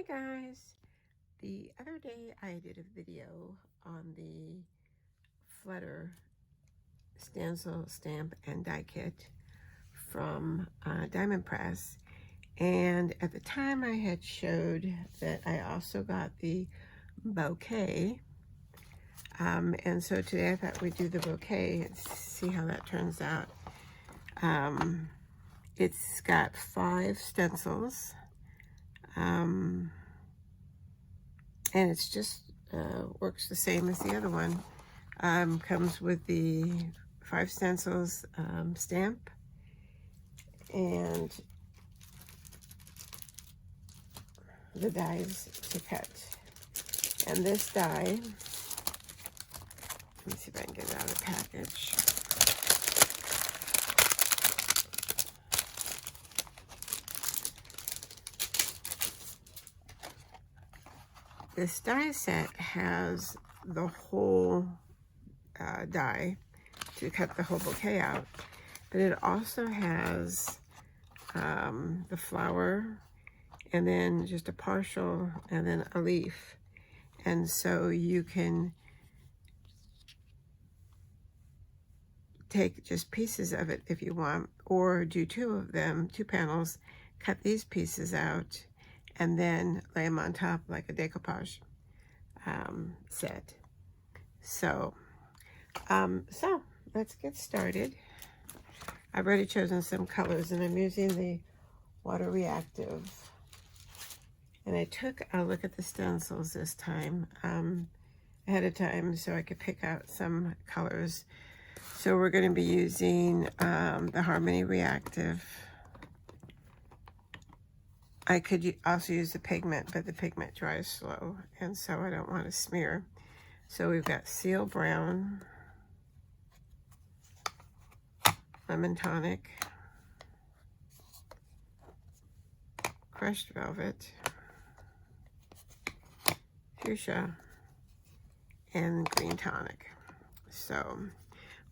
Hi guys! The other day I did a video on the Flutter Stencil Stamp and Die Kit from Diamond Press, and at the time I had showed that I also got the bouquet, and so today I thought we'd do the bouquet and see how that turns out. It's got 5 stencils. And it's just works the same as the other one. Comes with the 5 stencils stamp and the dies to cut. And this die, let me see if I can get it out of the package. This die set has the whole die to cut the whole bouquet out, but it also has the flower and then just a partial and then a leaf. And so you can take just pieces of it if you want, or do 2 of them, 2 panels, cut these pieces out, and then lay them on top like a decoupage set. So let's get started. I've already chosen some colors, and I'm using the water reactive. And I took a look at the stencils this time ahead of time so I could pick out some colors. So we're going to be using the Harmony Reactive. I could also use the pigment, but the pigment dries slow, and so I don't want to smear. So we've got Seal Brown, Lemon Tonic, Crushed Velvet, Fuchsia, and Green Tonic. So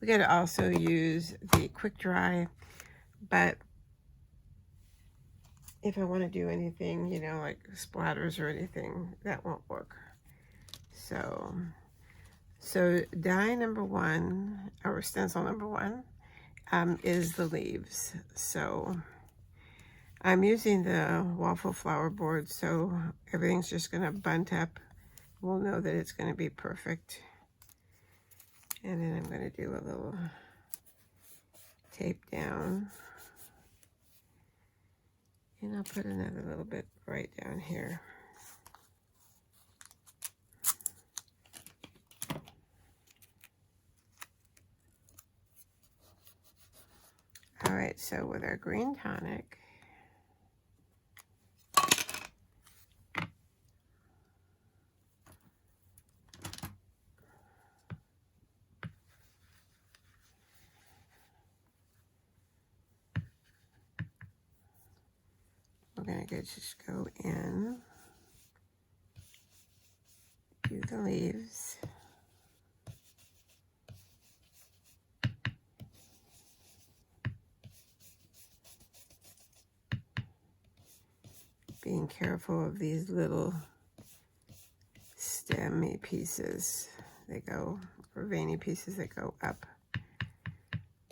we got to also use the Quick Dry, but if I want to do anything, you know, like splatters or anything, that won't work. So die number 1, or stencil number 1, is the leaves. So I'm using the waffle flower board, so everything's just going to bunt up. We'll know that it's going to be perfect. And then I'm going to do a little tape down. And I'll put another little bit right down here. All right, so with our green tonic, we're going to just go in, do the leaves. Being careful of these little stemmy pieces that go, or veiny pieces that go up,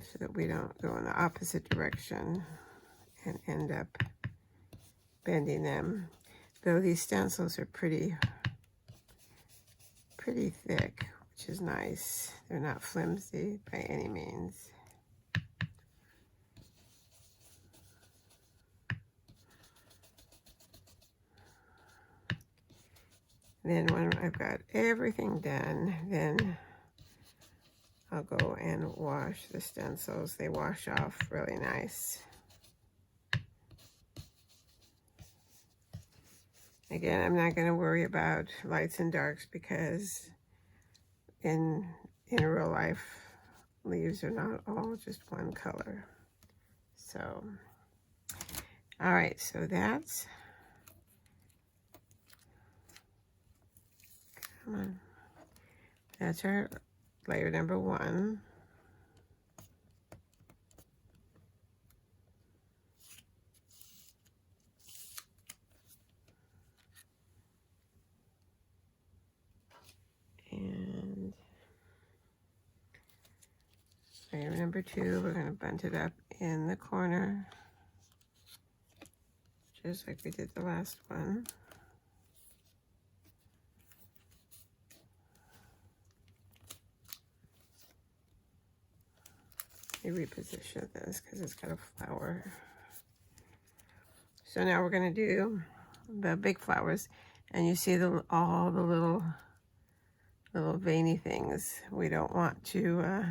so that we don't go in the opposite direction and end up bending them. Though these stencils are pretty thick, which is nice. They're not flimsy by any means. Then when I've got everything done, then I'll go and wash the stencils. They wash off really nice. Again, I'm not going to worry about lights and darks because in real life, leaves are not all just one color. So, all right, so that's, come on, that's our layer number 1. Layer number 2, we're going to bunt it up in the corner, just like we did the last one. Let me reposition this because it's got a flower. So now we're going to do the big flowers, and you see all the little veiny things. We don't want to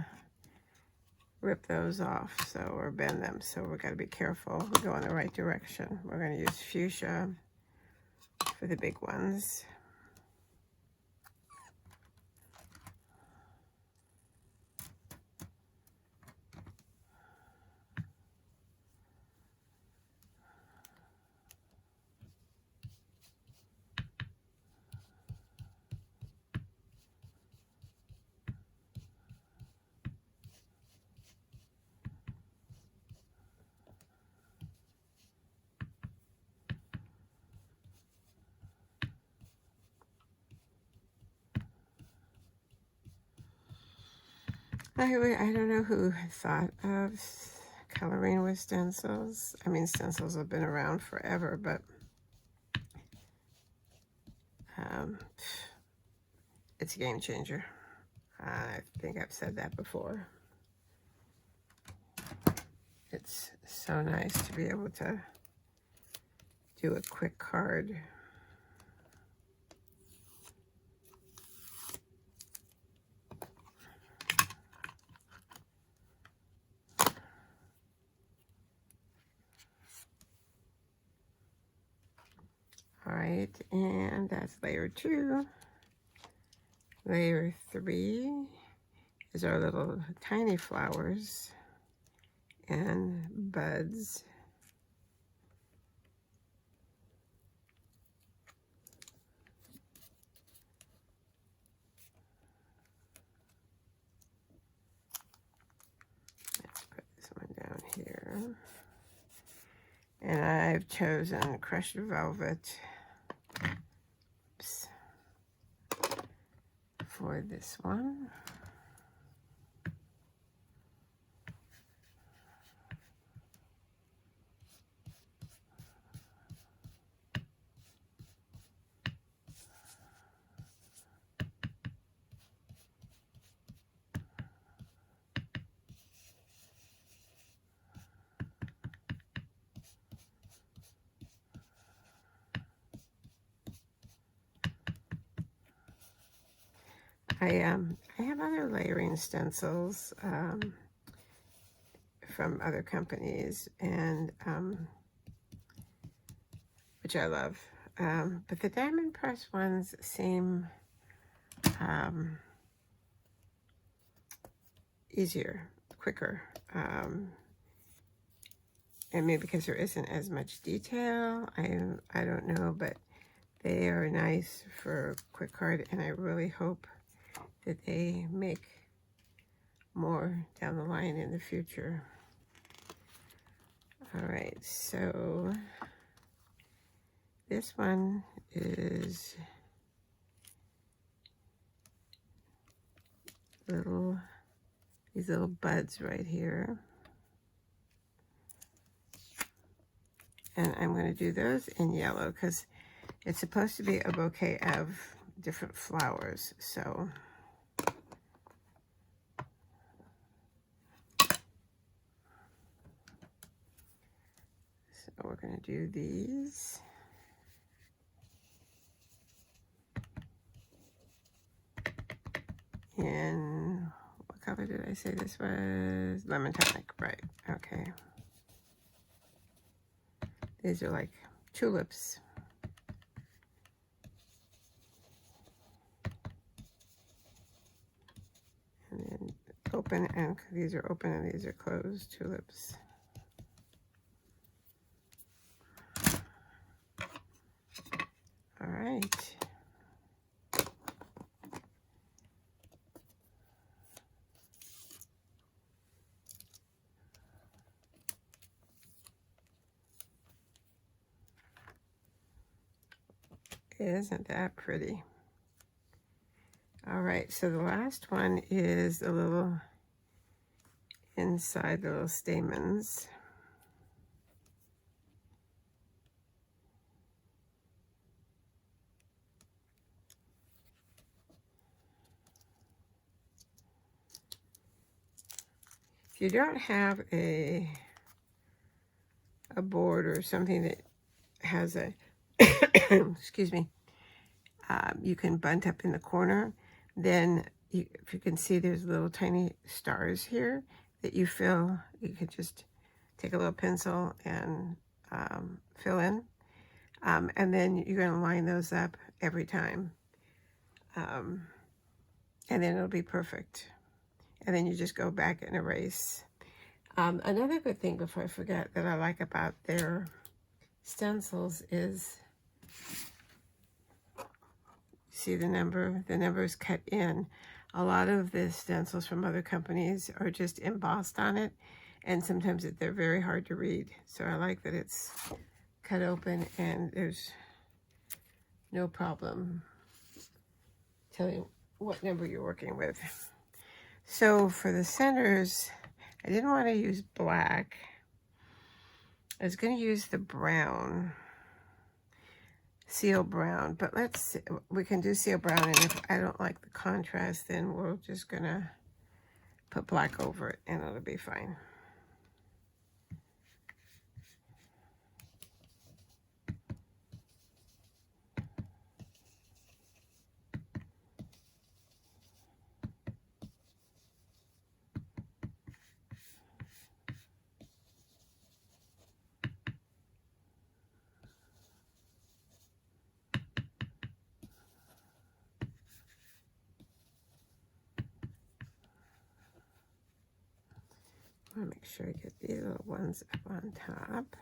rip those off, so or bend them, so we've got to be careful. We go in the right direction. We're going to use fuchsia for the big ones. I don't know who thought of coloring with stencils. I mean, stencils have been around forever, but it's a game changer. I think I've said that before. It's so nice to be able to do a quick card. All right, and that's layer 2. Layer 3 is our little tiny flowers and buds. Let's put this one down here. And I've chosen crushed velvet for this one. I have other layering stencils from other companies, and which I love. But the diamond press ones seem easier, quicker, and maybe because there isn't as much detail. I don't know, but they are nice for quick card, and I really hope that they make more down the line in the future. All right, so this one is these little buds right here. And I'm going to do those in yellow because it's supposed to be a bouquet of different flowers. So we're going to do these. And what color did I say this was? Lemon tonic, right? Okay. These are like tulips. And then open, and these are open and these are closed tulips. All right. Isn't that pretty? All right, so the last one is a little inside the little stamens. If you don't have a board or something that has a excuse me, you can bunt up in the corner, then if you can see there's little tiny stars here that you fill, you could just take a little pencil and fill in, and then you're going to line those up every time, and then it'll be perfect, and then you just go back and erase. Another good thing, before I forget, that I like about their stencils is, see the number is cut in. A lot of the stencils from other companies are just embossed on it, and sometimes they're very hard to read. So I like that it's cut open and there's no problem telling what number you're working with. So for the centers, I didn't want to use black. I was going to use the brown, seal brown, but we can do seal brown, and if I don't like the contrast, then we're just going to put black over it and it'll be fine. I want to make sure I get these little ones up on top.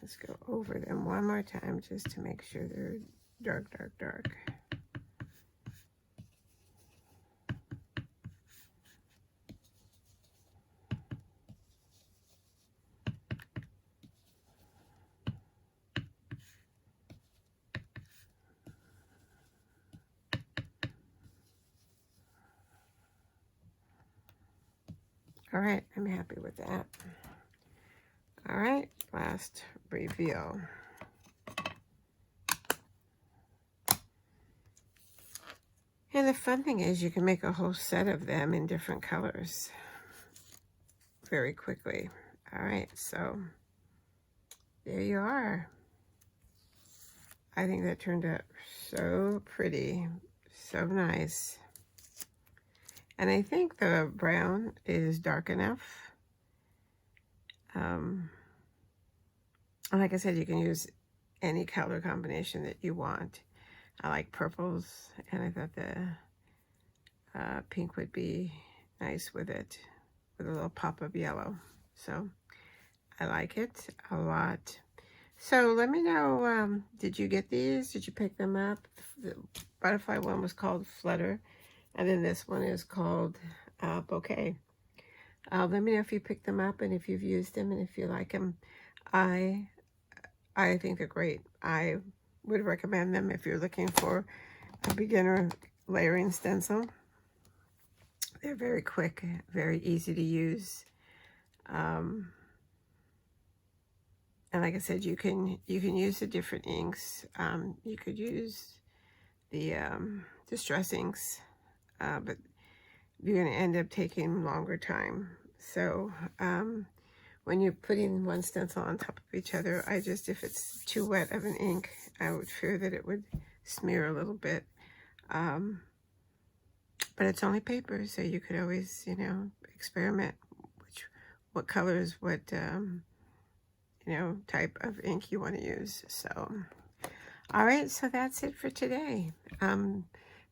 Let's go over them one more time just to make sure they're dark, dark, dark. All right, I'm happy with that. All right, last reveal. And the fun thing is you can make a whole set of them in different colors very quickly. All right, so there you are. I think that turned out so pretty, so nice. And I think the brown is dark enough. Like I said, you can use any color combination that you want. I like purples, and I thought the pink would be nice with it, with a little pop of yellow. So I like it a lot. So let me know, did you get these? Did you pick them up? The butterfly one was called Flutter, and then this one is called Bouquet. Let me know if you picked them up and if you've used them and if you like them. I think they're great. I would recommend them if you're looking for a beginner layering stencil. They're very quick, very easy to use. And like I said, you can use the different inks. You could use the distress inks, but you're going to end up taking longer time. So when you're putting one stencil on top of each other, if it's too wet of an ink, I would fear that it would smear a little bit. But it's only paper, so you could always, experiment what colors, what type of ink you want to use. So all right, so that's it for today.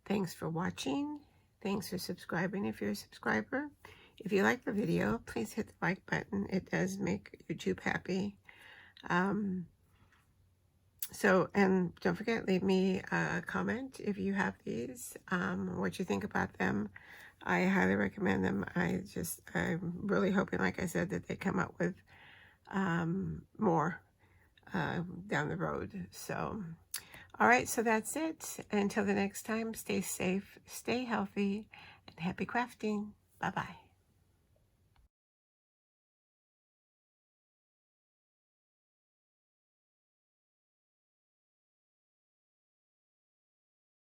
Thanks for watching. Thanks for subscribing if you're a subscriber. If you like the video, please hit the like button. It does make YouTube happy. And don't forget, leave me a comment if you have these, what you think about them. I highly recommend them. I'm really hoping, like I said, that they come up with more down the road. So, All right, so that's it. Until the next time, stay safe, stay healthy, and happy crafting. Bye-bye.